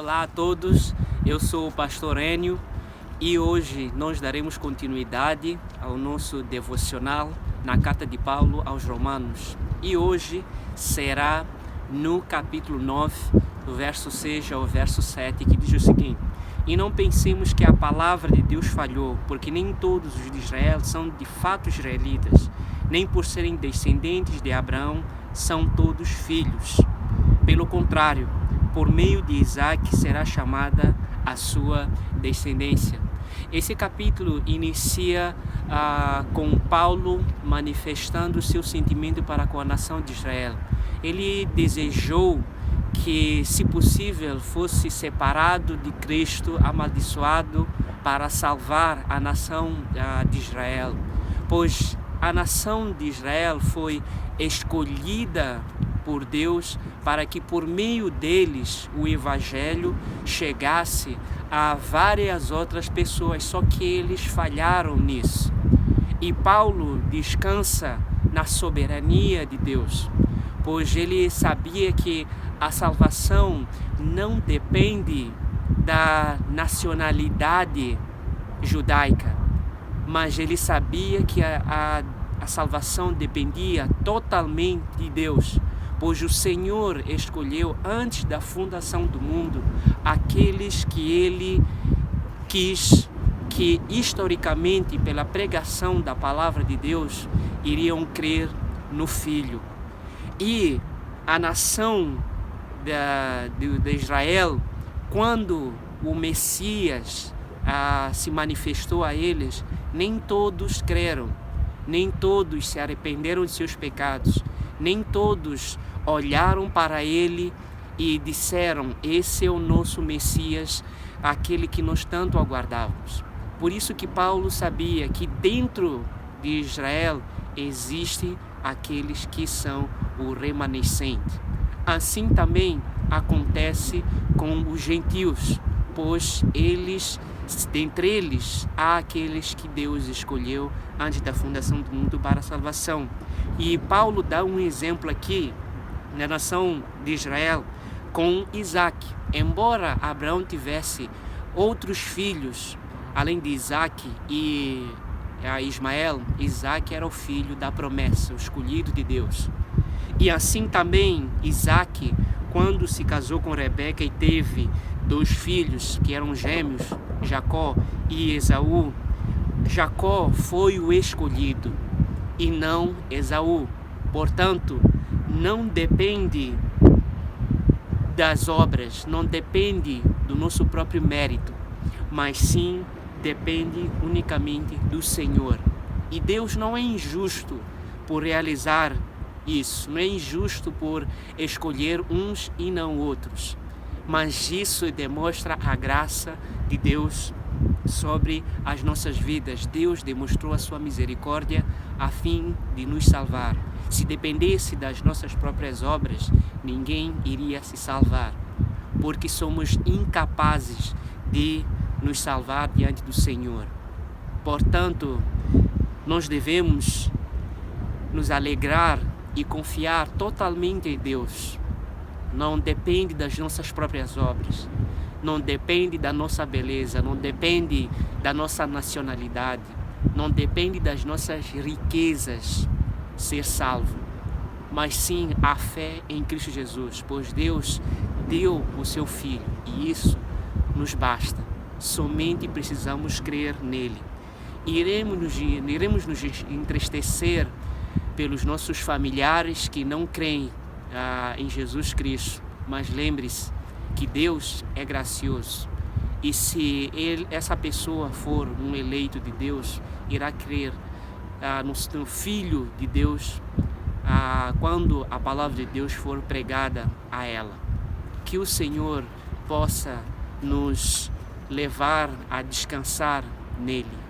Olá a todos, eu sou o pastor Enio e hoje nós daremos continuidade ao nosso devocional na carta de Paulo aos Romanos. E hoje será no capítulo 9, do verso 6 ao verso 7, que diz o seguinte: E não pensemos que a palavra de Deus falhou, porque nem todos os de Israel são de fato israelitas, nem por serem descendentes de Abraão são todos filhos. Pelo contrário, por meio de Isaac será chamada a sua descendência. Esse capítulo inicia com Paulo manifestando seu sentimento para com a nação de Israel. Ele desejou que, se possível, fosse separado de Cristo, amaldiçoado, para salvar a nação de Israel, pois a nação de Israel foi escolhida por Deus para que por meio deles o evangelho chegasse a várias outras pessoas, só que eles falharam nisso. E Paulo descansa na soberania de Deus, pois ele sabia que a salvação não depende da nacionalidade judaica, mas ele sabia que a salvação dependia totalmente de Deus, pois o Senhor escolheu antes da fundação do mundo aqueles que ele quis que historicamente, pela pregação da palavra de Deus, iriam crer no Filho. E a nação de Israel, quando o Messias se manifestou a eles, nem todos creram, nem todos se arrependeram de seus pecados, nem todos olharam para ele e disseram: esse é o nosso Messias, aquele que nós tanto aguardávamos. Por isso que Paulo sabia que dentro de Israel existem aqueles que são o remanescente. Assim também acontece com os gentios, pois dentre eles há aqueles que Deus escolheu antes da fundação do mundo para a salvação. E Paulo dá um exemplo aqui na nação de Israel com Isaac. Embora Abraão tivesse outros filhos além de Isaac e Ismael, Isaac era o filho da promessa, o escolhido de Deus. E assim também Isaac, quando se casou com Rebeca e teve 2 filhos que eram gêmeos, Jacó e Esaú, Jacó foi o escolhido e não Esaú. Portanto, não depende das obras, não depende do nosso próprio mérito, mas sim depende unicamente do Senhor. E Deus não é injusto por realizar isso, não é injusto por escolher uns e não outros, mas isso demonstra a graça de Deus sobre as nossas vidas. Deus demonstrou a sua misericórdia a fim de nos salvar. Se dependesse das nossas próprias obras, ninguém iria se salvar, porque somos incapazes de nos salvar diante do Senhor. Portanto, nós devemos nos alegrar e confiar totalmente em Deus. Não depende das nossas próprias obras, não depende da nossa beleza, não depende da nossa nacionalidade, não depende das nossas riquezas ser salvo, mas sim a fé em Cristo Jesus, pois Deus deu o seu Filho e isso nos basta. Somente precisamos crer nele. Iremos nos entristecer pelos nossos familiares que não creem em Jesus Cristo, mas lembre-se que Deus é gracioso, e se essa pessoa for um eleito de Deus, irá crer no Filho de Deus quando a palavra de Deus for pregada a ela. Que o Senhor possa nos levar a descansar nele.